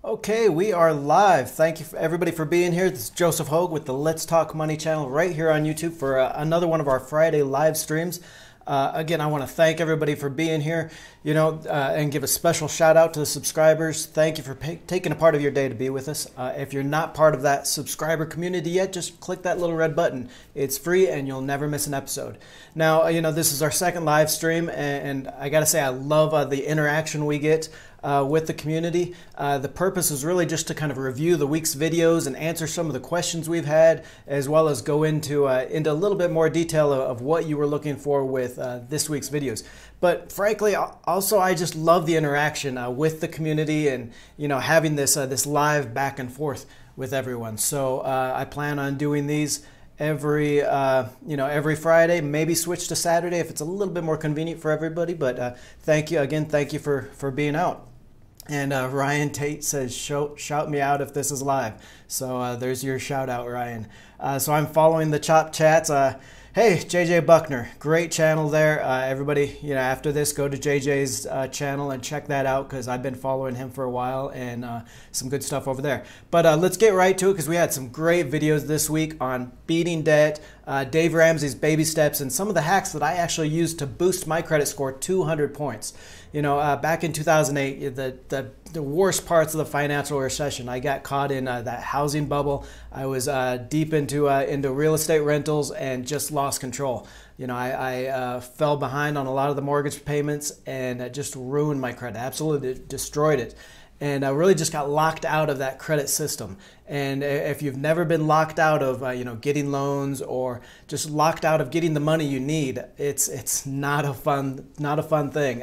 Okay, we are live. Thank you everybody for being here. This is Joseph Hogue with the Let's Talk Money channel right here on YouTube for another one of our Friday live streams. Again, I want to thank everybody for being here, and give a special shout out to the subscribers. Thank you for taking a part of your day to be with us. If you're not part of that subscriber community yet, just click that little red button. It's free and you'll never miss an episode. Now, this is our second live stream, and I got to say I love the interaction we get with the community. The purpose is really just to kind of review the week's videos and answer some of the questions we've had, as well as go into a little bit more detail of what you were looking for with this week's videos. But frankly, also I just love the interaction with the community and having this live back and forth with everyone. So I plan on doing these every Friday, maybe switch to Saturday if it's a little bit more convenient for everybody. But thank you again. Thank you for being out. And Ryan Tate says, shout me out if this is live. So there's your shout out, Ryan. So I'm following the Chop Chats. Hey, JJ Buckner, great channel there. Everybody, after this, go to JJ's channel and check that out because I've been following him for a while and some good stuff over there. But let's get right to it because we had some great videos this week on beating debt, Dave Ramsey's baby steps, and some of the hacks that I actually used to boost my credit score 200 points. Back in 2008, the worst parts of the financial recession, I got caught in that housing bubble. I was deep into real estate rentals and just lost control. I fell behind on a lot of the mortgage payments and just ruined my credit, absolutely destroyed it. And I really just got locked out of that credit system. And if you've never been locked out of getting loans or just locked out of getting the money you need, it's not a fun thing.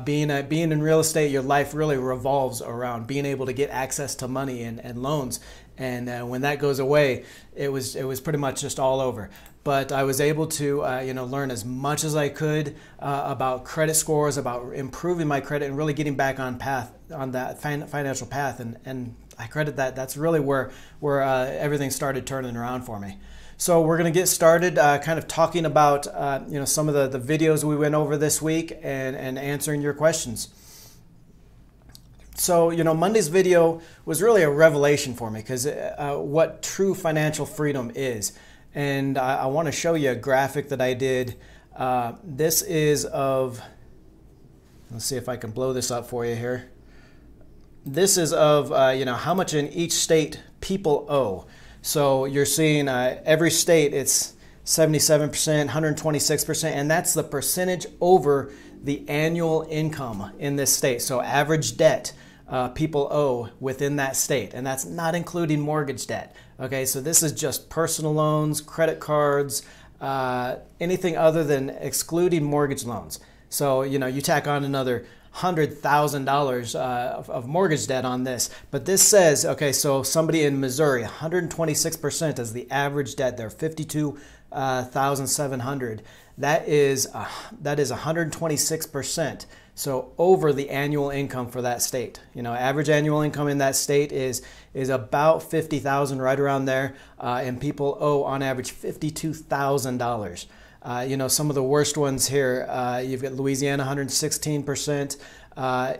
Being in real estate, your life really revolves around being able to get access to money and loans. And when that goes away, it was pretty much just all over. But I was able to learn as much as I could about credit scores, about improving my credit, and really getting back on that financial path. And I credit that. That's really where everything started turning around for me. So we're going to get started kind of talking about some of the videos we went over this week and answering your questions. So, Monday's video was really a revelation for me because what true financial freedom is. And I want to show you a graphic that I did. This is of, let's see if I can blow this up for you here. This is of, how much in each state people owe. So you're seeing every state, it's 77%, 126%, and that's the percentage over the annual income in this state. So average debt people owe within that state, and that's not including mortgage debt. Okay, so this is just personal loans, credit cards, anything other than excluding mortgage loans. So, you tack on another $100,000 of mortgage debt on this. But this says, okay, so somebody in Missouri, 126% is the average debt there, $52,700. That is 126%. So over the annual income for that state. Average annual income in that state is about $50,000, right around there, and people owe on average $52,000. Some of the worst ones here, you've got Louisiana, 116%.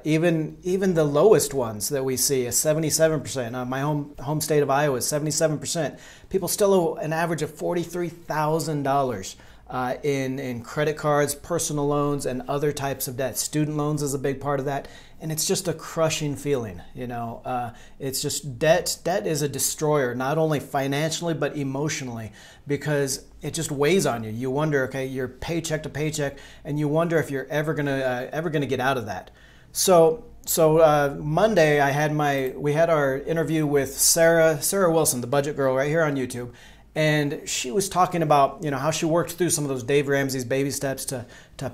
Even the lowest ones that we see is 77%. My home state of Iowa is 77%. People still owe an average of $43,000. In credit cards, personal loans, and other types of debt. Student loans is a big part of that, and it's just a crushing feeling. It's just debt is a destroyer, not only financially but emotionally, because it just weighs on you. You wonder, okay, you're paycheck to paycheck, and you wonder if you're ever gonna get out of that. So Monday we had our interview with Sarah Wilson, the budget girl, right here on YouTube. And she was talking about, how she worked through some of those Dave Ramsey's baby steps to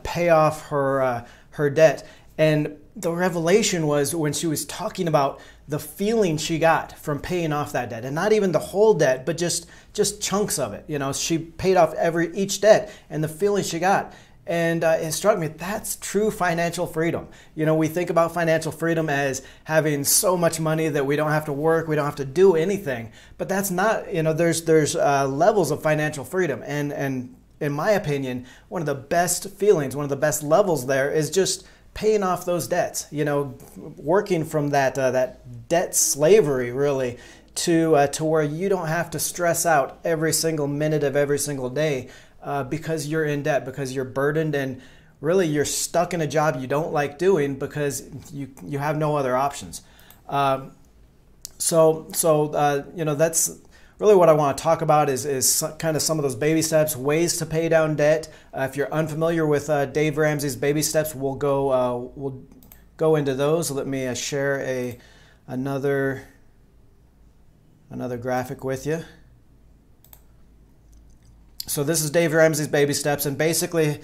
pay off her debt. And the revelation was when she was talking about the feeling she got from paying off that debt, and not even the whole debt, but just chunks of it. She paid off each debt, and the feeling she got. And it struck me, that's true financial freedom. We think about financial freedom as having so much money that we don't have to work, we don't have to do anything. But that's not, there's levels of financial freedom. And in my opinion, one of the best feelings, one of the best levels there is just paying off those debts, you know, working from that debt slavery really to where you don't have to stress out every single minute of every single day because you're in debt, because you're burdened, and really you're stuck in a job you don't like doing because you have no other options. So you know, that's really what I want to talk about is kind of some of those baby steps, ways to pay down debt. If you're unfamiliar with Dave Ramsey's Baby Steps, we'll go into those. So let me share another graphic with you. So this is Dave Ramsey's Baby Steps, and basically,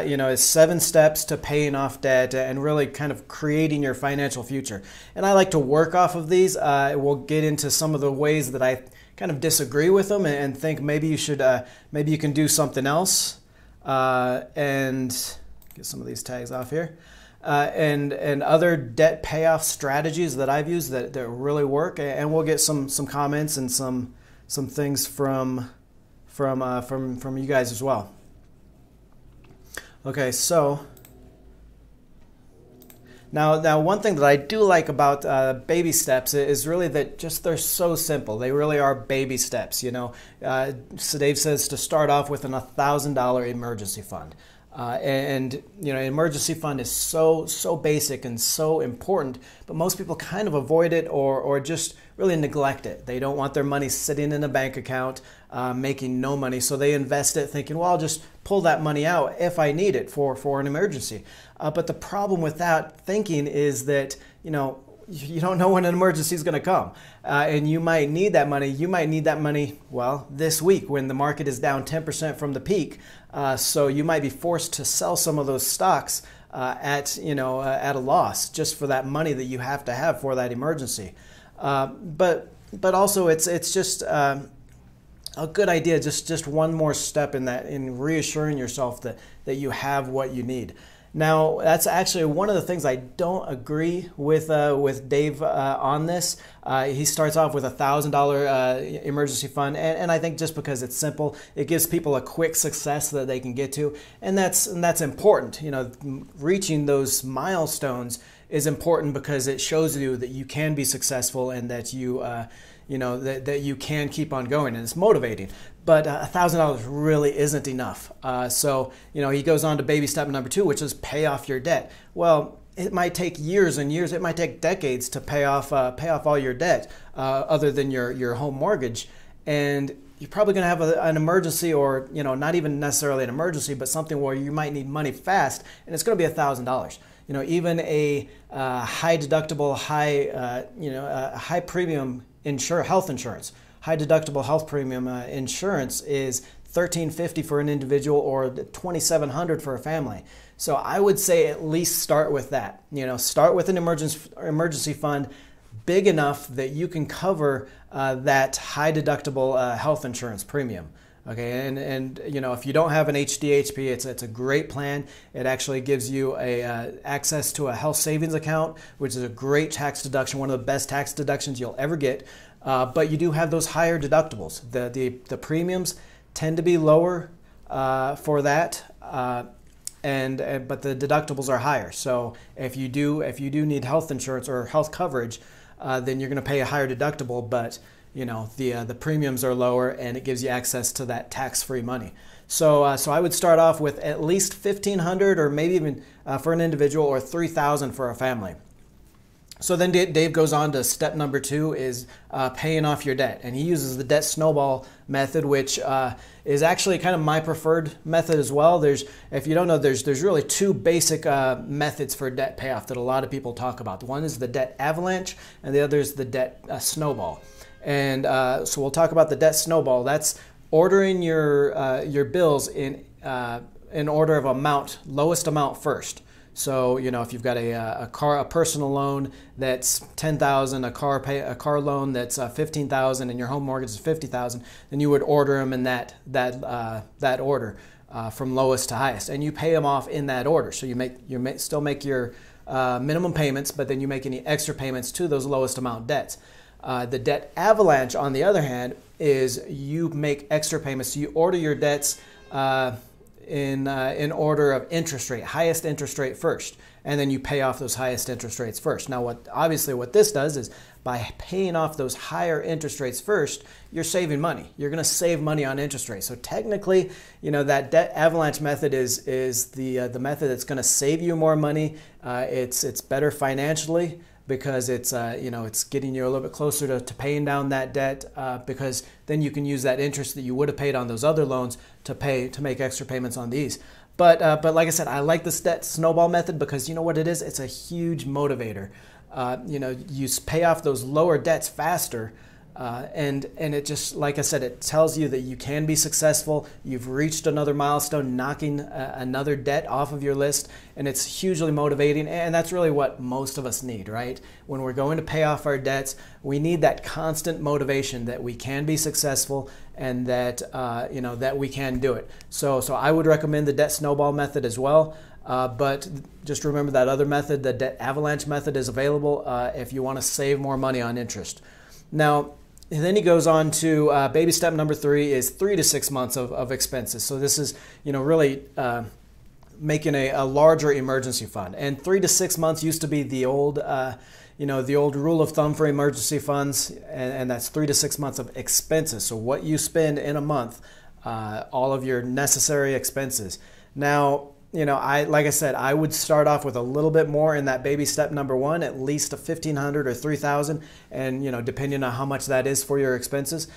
you know, it's 7 steps to paying off debt and really kind of creating your financial future. And I like to work off of these. We'll get into some of the ways that I kind of disagree with them and think maybe you should, maybe you can do something else. And get some of these tags off here. And other debt payoff strategies that I've used that really work. And we'll get some comments and some things from you guys as well. Okay, so now one thing that I do like about baby steps is really that just they're so simple. They really are baby steps. You know, so Dave says to start off with an $1,000 emergency fund. And you know, emergency fund is so basic and so important, but most people kind of avoid it or just really neglect it. They don't want their money sitting in a bank account making no money, so they invest it thinking, well, I'll just pull that money out if I need it for an emergency. But the problem with that thinking is that, you know, you don't know when an emergency is going to come, and you might need that money. You might need that money, well, this week when the market is down 10% from the peak. So you might be forced to sell some of those stocks at a loss just for that money that you have to have for that emergency. But also it's just a good idea, just one more step in reassuring yourself that you have what you need. Now, that's actually one of the things I don't agree with Dave on this. He starts off with $1,000 emergency fund, and I think just because it's simple, it gives people a quick success that they can get to, and that's important. You know, reaching those milestones is important because it shows you that you can be successful and that you that you can keep on going, and it's motivating. But $1,000 really isn't enough. So, you know, he goes on to baby step number 2, which is pay off your debt. Well, it might take years and years. It might take decades to pay off all your debt, other than your home mortgage. And you're probably going to have an emergency, or, you know, not even necessarily an emergency, but something where you might need money fast, and it's going to be $1,000. You know, even a high deductible, high premium health insurance. High deductible health premium insurance is $1,350 for an individual or $2,700 for a family. So I would say at least start with that. You know, start with an emergency fund big enough that you can cover that high deductible health insurance premium. Okay, and you know, if you don't have an HDHP, it's a great plan. It actually gives you access to a health savings account, which is a great tax deduction, one of the best tax deductions you'll ever get. But you do have those higher deductibles. The premiums tend to be lower for that, but the deductibles are higher. So if you do need health insurance or health coverage, then you're going to pay a higher deductible, but you know, the premiums are lower, and it gives you access to that tax-free money. So I would start off with at least $1,500, or maybe even for an individual, or $3,000 for a family. So then Dave goes on to step number 2 is paying off your debt, and he uses the debt snowball method, which is actually kind of my preferred method as well. If you don't know, there's really 2 basic methods for debt payoff that a lot of people talk about. One is the debt avalanche, and the other is the debt snowball. And so we'll talk about the debt snowball. That's ordering your bills in order of amount, lowest amount first. So, you know, if you've got a personal loan that's $10,000, a car loan that's $15,000, and your home mortgage is $50,000, then you would order them in that order from lowest to highest, and you pay them off in that order. So you still make your minimum payments, but then you make any extra payments to those lowest amount debts. The debt avalanche, on the other hand, is you make extra payments. So you order your debts in order of interest rate, highest interest rate first, and then you pay off those highest interest rates first. Now, obviously what this does is by paying off those higher interest rates first, you're saving money. You're going to save money on interest rates. So technically, that debt avalanche method is the method that's going to save you more money. It's better financially because it's it's getting you a little bit closer to paying down that debt, because then you can use that interest that you would have paid on those other loans to make extra payments on these. But like I said, I like this debt snowball method because you know what it is? It's a huge motivator. You pay off those lower debts faster, and it just, like I said, it tells you that you can be successful. You've reached another milestone, knocking another debt off of your list, and it's hugely motivating. And that's really what most of us need, right? When we're going to pay off our debts, we need that constant motivation that we can be successful and that that we can do it. So I would recommend the debt snowball method as well. But just remember that other method, the debt avalanche method, is available if you want to save more money on interest. Now, then he goes on to baby step number 3 is 3 to 6 months of expenses. So this is really making a larger emergency fund. And 3 to 6 months used to be the old the old rule of thumb for emergency funds, and that's 3 to 6 months of expenses. So what you spend in a month, all of your necessary expenses. Now, like I said, I would start off with a little bit more in that baby step number 1, at least a $1,500 or $3,000, and depending on how much that is for your expenses,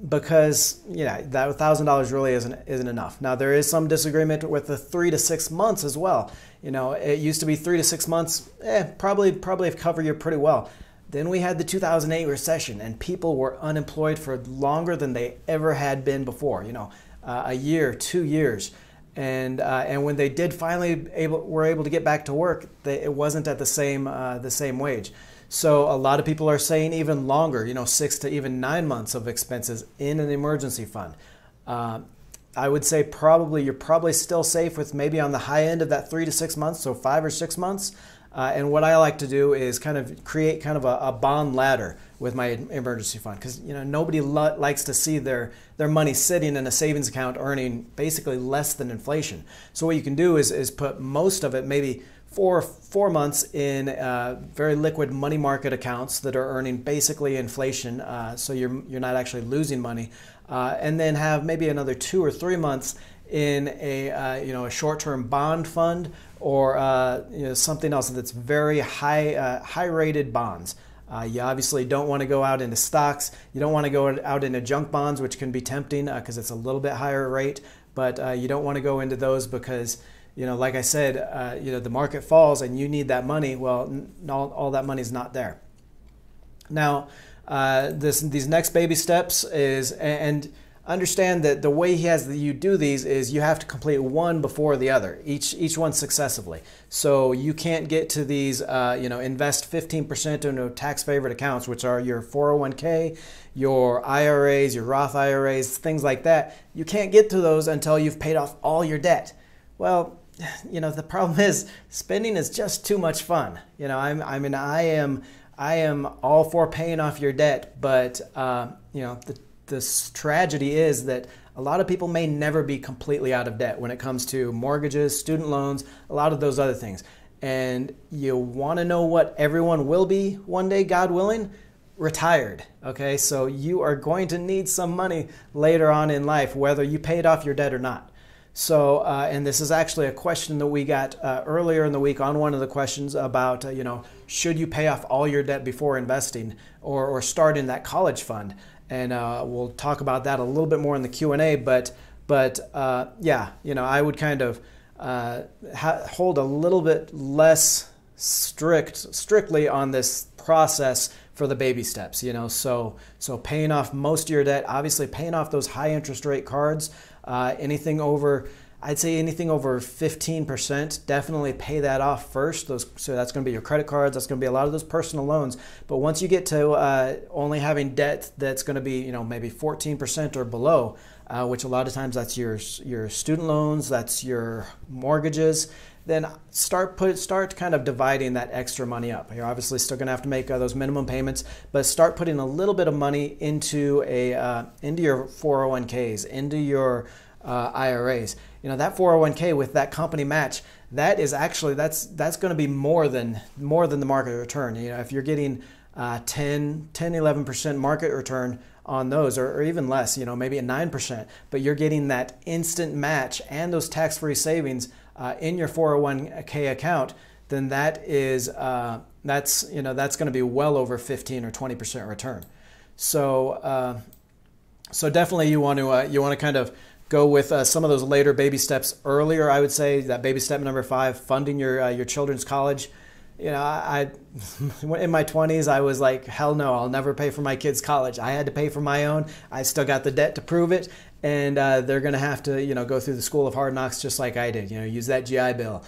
because that $1,000 really isn't enough. Now there is some disagreement with the 3 to 6 months as well. It used to be 3 to 6 months, probably cover you pretty well. Then we had the 2008 recession, and people were unemployed for longer than they ever had been before. A year, 2 years. And when they did finally were able to get back to work, it wasn't at the same wage. So a lot of people are saying even longer, 6 to even 9 months of expenses in an emergency fund. I would say you're probably still safe with maybe on the high end of that 3 to 6 months, so 5 or 6 months. And what I like to do is kind of create kind of a bond ladder with my emergency fund, because nobody likes to see their money sitting in a savings account earning basically less than inflation. So what you can do is put most of it, maybe 4 months, in very liquid money market accounts that are earning basically inflation, so you're not actually losing money, and then have maybe another 2 or 3 months in a short-term bond fund, or something else that's very high-rated bonds. You obviously don't want to go out into stocks. You don't want to go out into junk bonds, which can be tempting because it's a little bit higher rate. But you don't want to go into those because, like I said, the market falls and you need that money. Well, all that money is not there. Now, these next baby steps is, and understand that the way you do these is you have to complete one before the other, each one successively. So you can't get to these, invest 15% into tax favored accounts, which are your 401k, your IRAs, your Roth IRAs, things like that. You can't get to those until you've paid off all your debt. Well, the problem is spending is just too much fun. I am all for paying off your debt, but this tragedy is that a lot of people may never be completely out of debt when it comes to mortgages, student loans, a lot of those other things. And you want to know what everyone will be one day, God willing? Retired. Okay, so you are going to need some money later on in life, whether you paid off your debt or not. So, and this is actually a question that we got earlier in the week on one of the questions about, should you pay off all your debt before investing or starting that college fund? And we'll talk about that a little bit more in the Q&A. But I would kind of hold a little bit less strictly on this process for the baby steps. So paying off most of your debt, obviously paying off those high interest rate cards, anything over 15%, definitely pay that off first. So that's going to be your credit cards. That's going to be a lot of those personal loans. But once you get to only having debt that's going to be, maybe 14% or below, which a lot of times that's your student loans, that's your mortgages, then start kind of dividing that extra money up. You're obviously still going to have to make those minimum payments, but start putting a little bit of money into your 401ks, into your IRAs. That 401k with that company match, that is actually that's going to be more than the market return. If you're getting 11% market return on those, or even less, maybe at 9%, but you're getting that instant match and those tax-free savings in your 401k account, then that's going to be well over 15 or 20% return. So definitely you want to kind of go with some of those later baby steps earlier. I would say that baby step number 5, funding your children's college. I in my 20s, I was like, hell no, I'll never pay for my kids' college. I had to pay for my own. I still got the debt to prove it, and they're going to have to, go through the school of hard knocks just like I did. Use that GI Bill,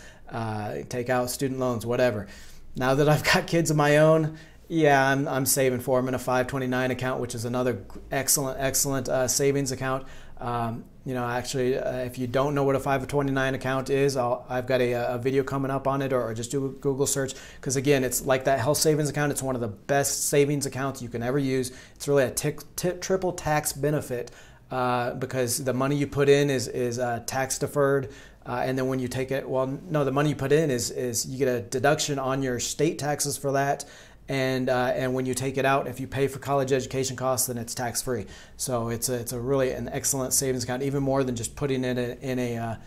take out student loans, whatever. Now that I've got kids of my own, yeah, I'm saving for them in a 529 account, which is another excellent savings account. Actually, if you don't know what a 529 account is, I've got a video coming up on it, or just do a Google search, because again, it's like that health savings account. It's one of the best savings accounts you can ever use. It's really a triple tax benefit because the money you put in is tax deferred. And then when you take it, the money you put in is you get a deduction on your state taxes for that. And when you take it out, if you pay for college education costs, then it's tax free. So it's a really an excellent savings account, even more than just putting it in an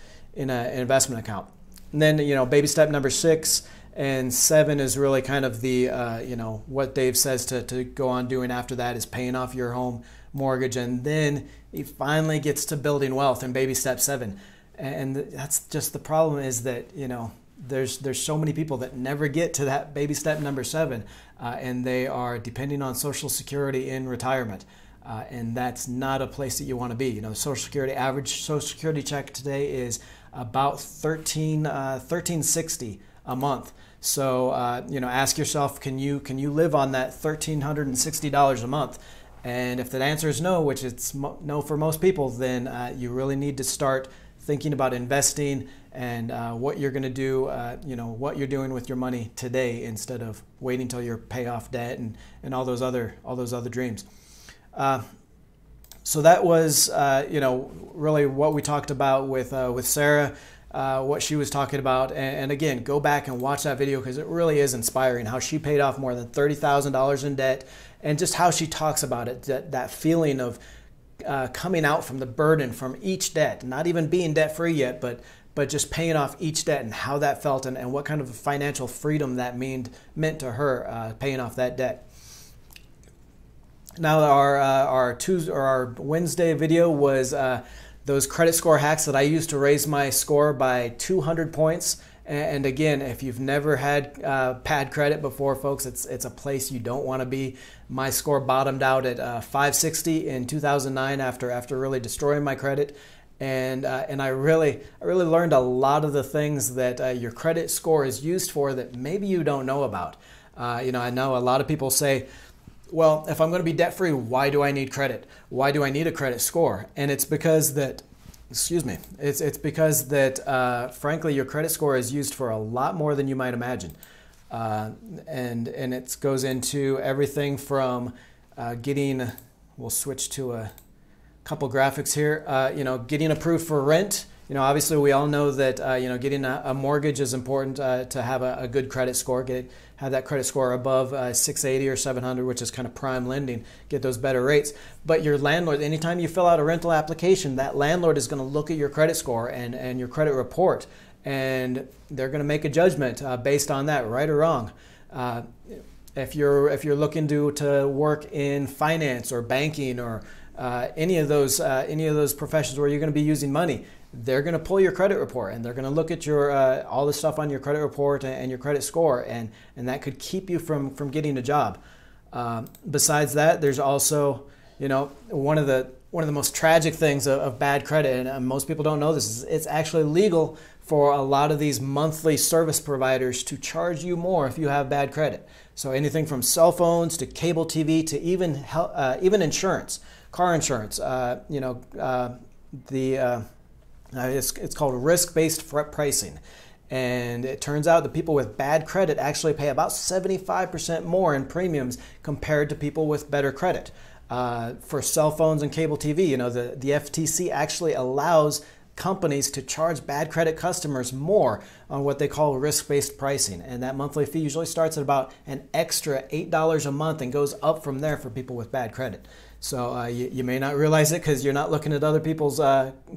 investment account. And then baby step number 6 and 7 is really kind of the what Dave says to go on doing after that is paying off your home mortgage, and then he finally gets to building wealth in baby step 7. And that's just the problem, is that there's so many people that never get to that baby step number 7, and they are depending on Social Security in retirement, and that's not a place that you want to be. Social Security, average Social Security check today is about $1360 a month. So ask yourself, can you live on that $1,360 a month? And if the answer is no, which it's no for most people, then you really need to start thinking about investing and what you're going to do, what you're doing with your money today, instead of waiting until you pay off debt and all those other dreams. So that was really what we talked about with Sarah, what she was talking about. And again, go back and watch that video, because it really is inspiring how she paid off more than $30,000 in debt, and just how she talks about it, that feeling of coming out from the burden from each debt, not even being debt free yet, but just paying off each debt, and how that felt, and what kind of financial freedom that meant to her, paying off that debt. Now our Wednesday video was those credit score hacks that I used to raise my score by 200 points. And again, if you've never had bad credit before, folks, it's a place you don't want to be. My score bottomed out at 560 in 2009 after really destroying my credit. And I really learned a lot of the things that your credit score is used for that maybe you don't know about. I know a lot of people say, well, if I'm going to be debt free, why do I need credit? Why do I need a credit score? And it's because that, it's because that frankly, your credit score is used for a lot more than you might imagine. And it goes into everything from getting, we'll switch to a couple graphics here, getting approved for rent. Obviously we all know that, getting a mortgage is important to have a good credit score, have that credit score above 680 or 700, which is kind of prime lending, get those better rates. But your landlord, anytime you fill out a rental application, that landlord is going to look at your credit score and your credit report, and they're going to make a judgment based on that, right or wrong. If you're looking to work in finance or banking or any of those professions where you're going to be using money, they're going to pull your credit report, and they're going to look at your all the stuff on your credit report and your credit score, and that could keep you from getting a job. Besides that, there's also one of the most tragic things of bad credit, and most people don't know this, is it's actually legal for a lot of these monthly service providers to charge you more if you have bad credit. So anything from cell phones to cable TV to even insurance, car insurance. It's called risk-based pricing. And it turns out that people with bad credit actually pay about 75% more in premiums compared to people with better credit. For cell phones and cable TV, you know, the FTC actually allows companies to charge bad credit customers more on what they call risk-based pricing. And that monthly fee usually starts at about an extra $8 a month and goes up from there for people with bad credit. So you may not realize it because you're not looking at other people's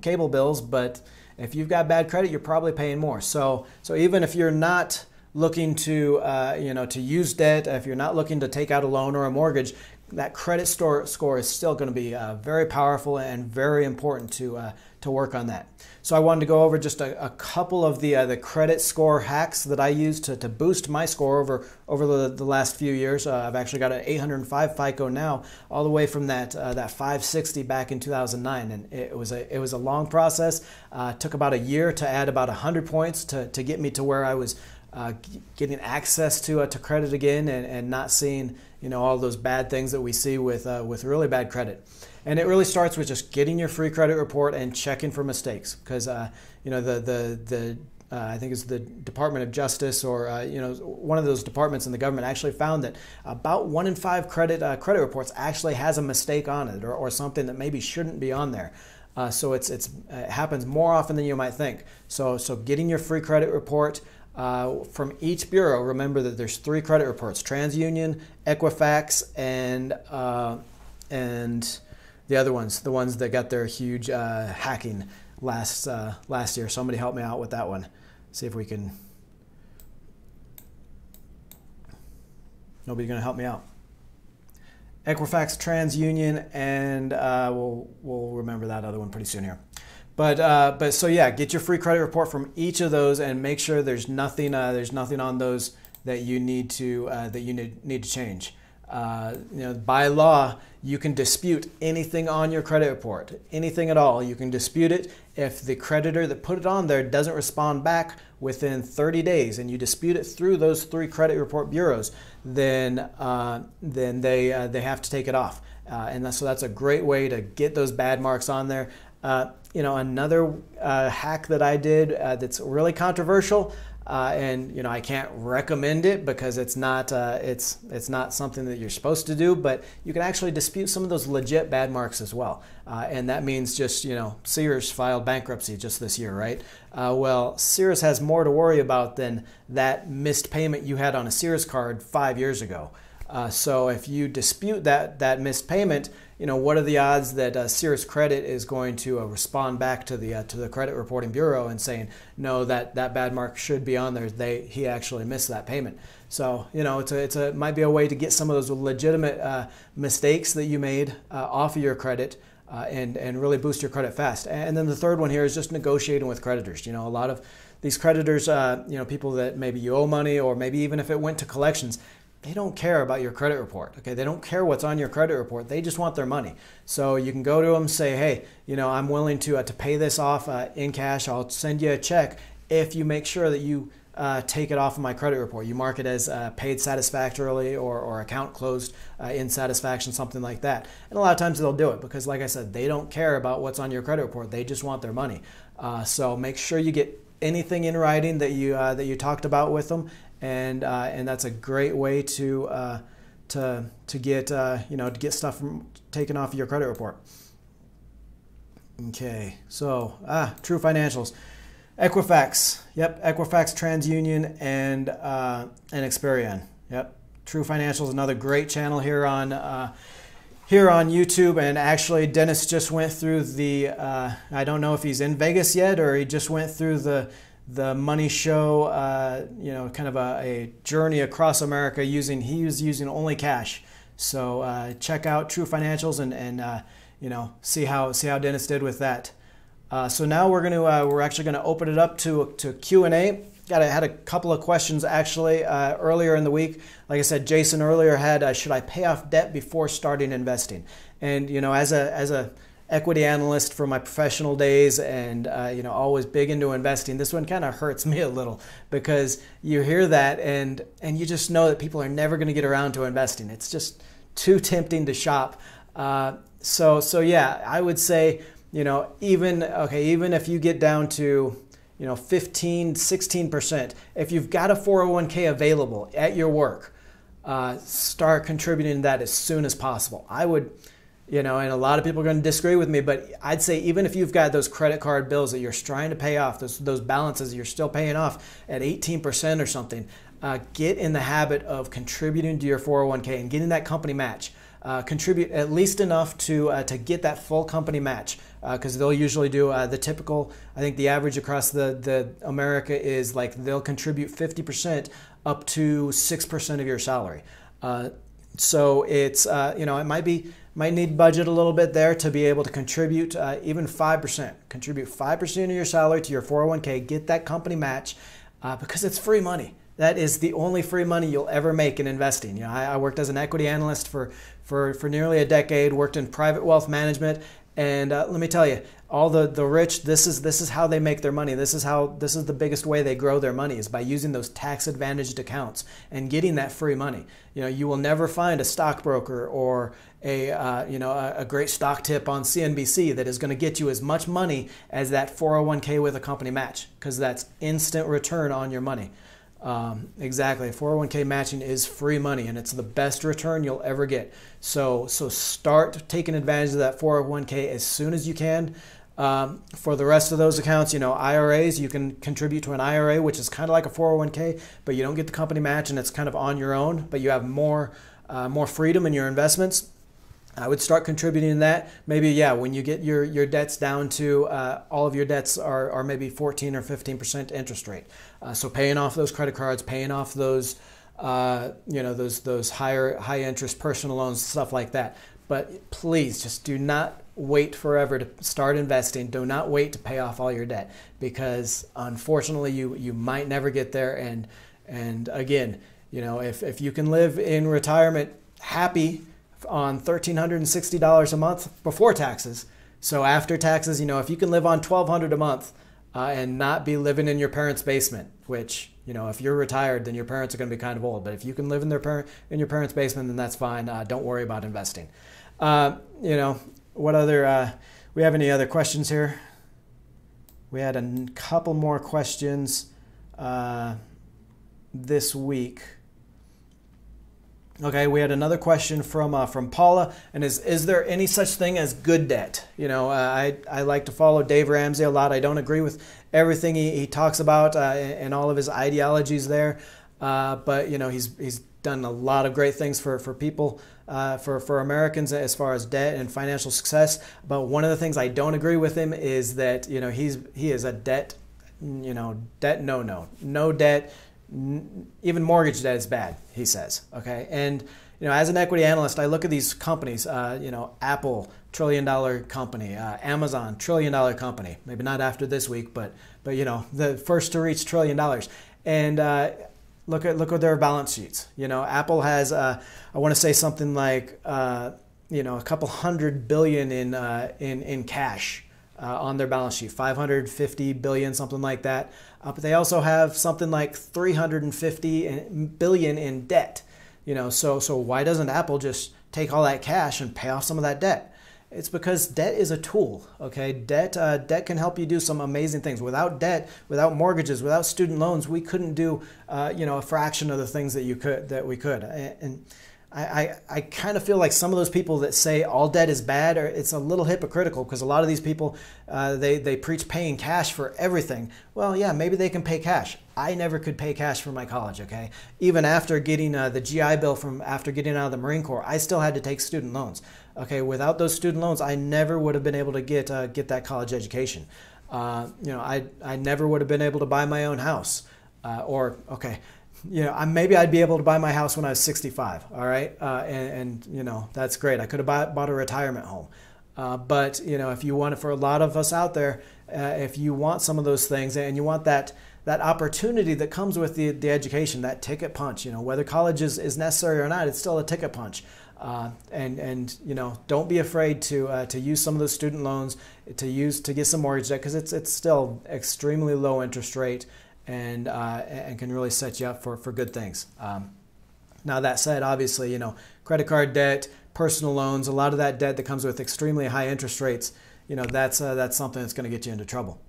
cable bills, but if you've got bad credit, you're probably paying more. So even if you're not looking to to use debt, if you're not looking to take out a loan or a mortgage, that credit score is still going to be very powerful and very important to work on that. So I wanted to go over just a couple of the credit score hacks that I use to boost my score over the last few years. I've actually got an 805 FICO now, all the way from that 560 back in 2009, and it was a long process. Took about a year to add about 100 points to get me to where I was getting access to credit again and not seeing all those bad things that we see with really bad credit. And it really starts with just getting your free credit report and checking for mistakes, because I think it's the Department of Justice or one of those departments in the government actually found that about 1 in 5 credit reports actually has a mistake on it or something that maybe shouldn't be on there. So it happens more often than you might think. So getting your free credit report from each bureau. Remember that there's 3 credit reports: TransUnion, Equifax, and the other ones, the ones that got their huge hacking last year. Somebody help me out with that one. See if we can. Nobody's going to help me out. Equifax, TransUnion, and we'll remember that other one pretty soon here. But so yeah, get your free credit report from each of those and make sure there's nothing on those that you need to change. By law, you can dispute anything on your credit report, anything at all. You can dispute it if the creditor that put it on there doesn't respond back within 30 days, and you dispute it through those 3 credit report bureaus. Then they have to take it off, so that's a great way to get those bad marks on there. Another hack that I did that's really controversial, and I can't recommend it because it's not something that you're supposed to do, but you can actually dispute some of those legit bad marks as well. And that means just, Sears filed bankruptcy just this year, right? Well, Sears has more to worry about than that missed payment you had on a Sears card 5 years ago. So if you dispute that missed payment, what are the odds that Sears Credit is going to respond back to the credit reporting bureau and saying, no, that bad mark should be on there. He actually missed that payment. So it might be a way to get some of those legitimate mistakes that you made off of your credit and really boost your credit fast. And then the third one here is just negotiating with creditors. A lot of these creditors, people that maybe you owe money, or maybe even if it went to collections, they don't care about your credit report. Okay, they don't care what's on your credit report. They just want their money. So you can go to them, say, hey, I'm willing to pay this off in cash. I'll send you a check if you make sure that you take it off of my credit report. You mark it as paid satisfactorily or account closed in satisfaction, something like that. And a lot of times they'll do it because, like I said, they don't care about what's on your credit report. They just want their money. So make sure you get anything in writing that you talked about with them. And that's a great way to get stuff taken off of your credit report. Okay, so True Financials, Equifax, yep, Equifax, TransUnion, and Experian, yep. True Financials, another great channel here on YouTube, and actually Dennis just went through the I don't know if he's in Vegas yet or he just went through the money show, kind of a journey across America he was using only cash. So check out True Financials and see how Dennis did with that. So now we're actually gonna open it up to Q&A. Had a couple of questions actually earlier in the week. Like I said, Jason earlier had should I pay off debt before starting investing? And as a equity analyst from my professional days and always big into investing, this one kind of hurts me a little because you hear that and you just know that people are never going to get around to investing. It's just too tempting to shop. So yeah, I would say even if you get down to 15, 16%, if you've got a 401k available at your work, start contributing to that as soon as possible. I would and a lot of people are going to disagree with me, but I'd say even if you've got those credit card bills that you're trying to pay off, those balances you're still paying off at 18% or something, get in the habit of contributing to your 401k and getting that company match. Contribute at least enough to get that full company match, because they'll usually do the typical. I think the average across the America is like they'll contribute 50% up to 6% of your salary. So it's it might need budget a little bit there to be able to contribute even 5%. Contribute 5% of your salary to your 401k. Get that company match because it's free money. That is the only free money you'll ever make in investing. I worked as an equity analyst for nearly a decade, worked in private wealth management, and let me tell you, all the rich, this is how they make their money. This is the biggest way they grow their money, is by using those tax advantaged accounts and getting that free money. You will never find a stockbroker or a great stock tip on CNBC that is going to get you as much money as that 401k with a company match, because that's instant return on your money. Exactly. 401k matching is free money, and it's the best return you'll ever get. So start taking advantage of that 401k as soon as you can. For the rest of those accounts, IRAs, you can contribute to an IRA, which is kind of like a 401k, but you don't get the company match, and it's kind of on your own, but you have more freedom in your investments. I would start contributing to that. Maybe, when you get your debts down to all of your debts are maybe 14 or 15% interest rate. So paying off those credit cards, paying off those those high interest personal loans, stuff like that. But please just do not wait forever to start investing. Do not wait to pay off all your debt, because unfortunately you might never get there. And again, if you can live in retirement happy on $1,360 a month before taxes. So after taxes, if you can live on $1,200 a month and not be living in your parents' basement, which, if you're retired, then your parents are going to be kind of old. But if you can live in your parents' basement, then that's fine. Don't worry about investing. What other? We have any other questions here? We had a couple more questions this week. Okay, we had another question from Paula, and is there any such thing as good debt? I like to follow Dave Ramsey a lot. I don't agree with everything he talks about and all of his ideologies there, but he's done a lot of great things for people, for Americans as far as debt and financial success. But one of the things I don't agree with him is that he is a debt no debt. Even mortgage debt is bad, he says. Okay, and as an equity analyst, I look at these companies. Apple, $1 trillion company. Amazon, $1 trillion company. Maybe not after this week, but the first to reach $1 trillion. And look at their balance sheets. Apple has I want to say something like a couple $100 billion in cash on their balance sheet, 550 billion, something like that. But they also have something like 350 billion in debt. So why doesn't Apple just take all that cash and pay off some of that debt? It's because debt is a tool. Okay, debt can help you do some amazing things. Without debt, without mortgages, without student loans, we couldn't do a fraction of the things that we could. And I kind of feel like some of those people that say all debt is bad, it's a little hypocritical, because a lot of these people, they preach paying cash for everything. Well, yeah, maybe they can pay cash. I never could pay cash for my college, okay? Even after getting the GI Bill after getting out of the Marine Corps, I still had to take student loans. Okay, without those student loans, I never would have been able to get that college education. I never would have been able to buy my own house. Maybe I'd be able to buy my house when I was 65, all right? And that's great. I could have bought a retirement home. But, if you want it, for a lot of us out there, if you want some of those things and you want that opportunity that comes with the education, that ticket punch, whether college is necessary or not, it's still a ticket punch. Don't be afraid to use some of those student loans to get some mortgage debt, because it's still extremely low interest rate. And can really set you up for good things. Now that said, obviously, credit card debt, personal loans, a lot of that debt that comes with extremely high interest rates, that's something that's going to get you into trouble.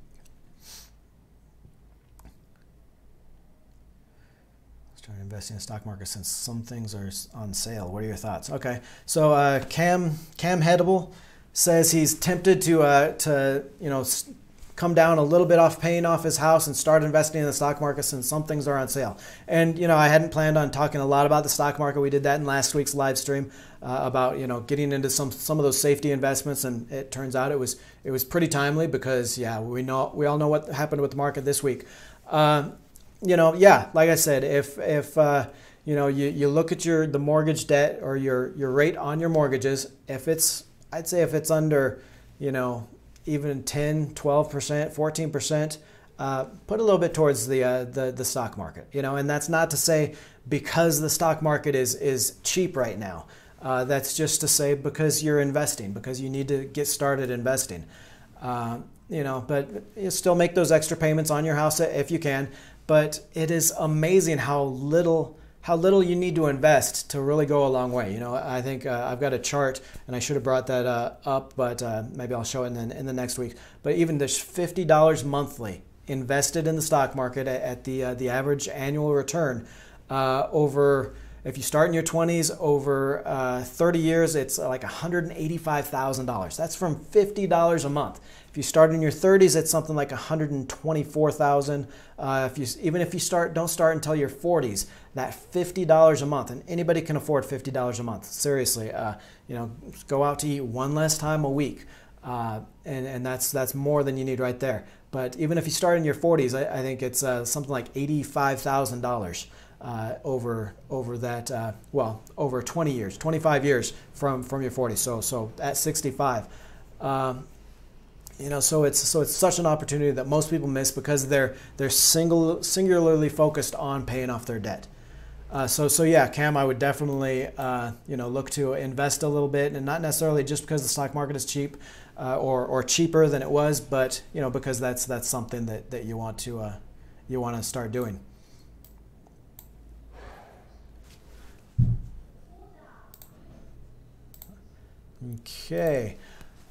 Started investing in the stock market since some things are on sale. What are your thoughts? Okay, so Cam Headable says he's tempted to come down a little bit off paying off his house and start investing in the stock market since some things are on sale. And I hadn't planned on talking a lot about the stock market. We did that in last week's live stream about getting into some of those safety investments, and it turns out it was pretty timely because we all know what happened with the market this week. Like I said, if you look at the mortgage debt or your rate on your mortgages, I'd say if it's under, even 10, 12%, 14%, put a little bit towards the stock market, and that's not to say because the stock market is cheap right now. That's just to say because you're investing, because you need to get started investing. But you still make those extra payments on your house if you can. But it is amazing how little you need to invest to really go a long way. I think I've got a chart, and I should have brought that up, but maybe I'll show it in the next week. But even this $50 monthly invested in the stock market at the average annual return over, if you start in your 20s, over 30 years, it's like $185,000. That's from $50 a month. If you start in your 30s, it's something like $124,000. Even if you don't start until your 40s, that $50 a month, and anybody can afford $50 a month. Seriously, go out to eat one less time a week, and that's more than you need right there. But even if you start in your 40s, I think it's something like $85,000 over that. Over 20 years, 25 years from your 40s. So at 65. So it's such an opportunity that most people miss because they're singularly focused on paying off their debt. Cam, I would definitely look to invest a little bit, and not necessarily just because the stock market is cheap or cheaper than it was, but because that's something that you want to start doing. Okay.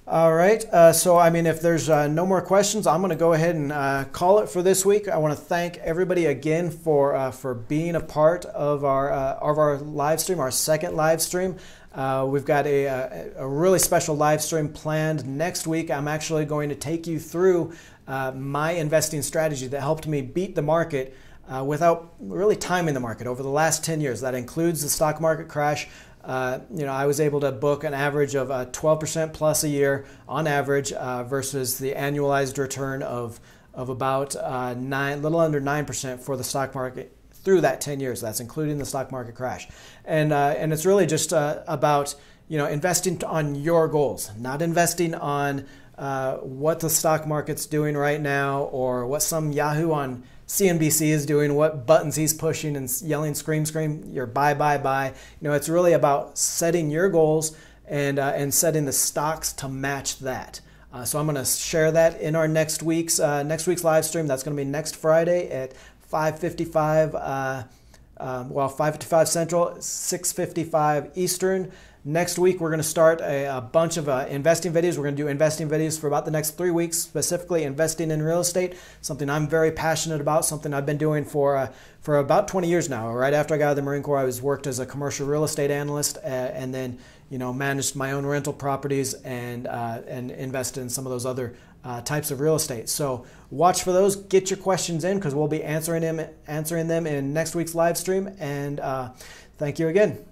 All right. If there's no more questions, I'm going to go ahead and call it for this week. I want to thank everybody again for being a part of our live stream, our second live stream. We've got a really special live stream planned next week. I'm actually going to take you through my investing strategy that helped me beat the market without really timing the market over the last 10 years. That includes the stock market crash. I was able to book an average of 12% plus a year on average versus the annualized return of about little under 9% for the stock market through that 10 years. That's including the stock market crash. And it's really just about investing on your goals, not investing on what the stock market's doing right now or what some Yahoo on CNBC is doing, what buttons he's pushing and yelling, scream, you're buy. It's really about setting your goals and setting the stocks to match that. So I'm going to share that in our next week's live stream. That's going to be next Friday at 5:55, 5:55 Central, 6:55 Eastern. Next week, we're going to start a bunch of investing videos. We're going to do investing videos for about the next 3 weeks, specifically investing in real estate, something I'm very passionate about, something I've been doing for about 20 years now. Right after I got out of the Marine Corps, I worked as a commercial real estate analyst and then managed my own rental properties and invested in some of those other types of real estate. So watch for those. Get your questions in because we'll be answering them in next week's live stream. And thank you again.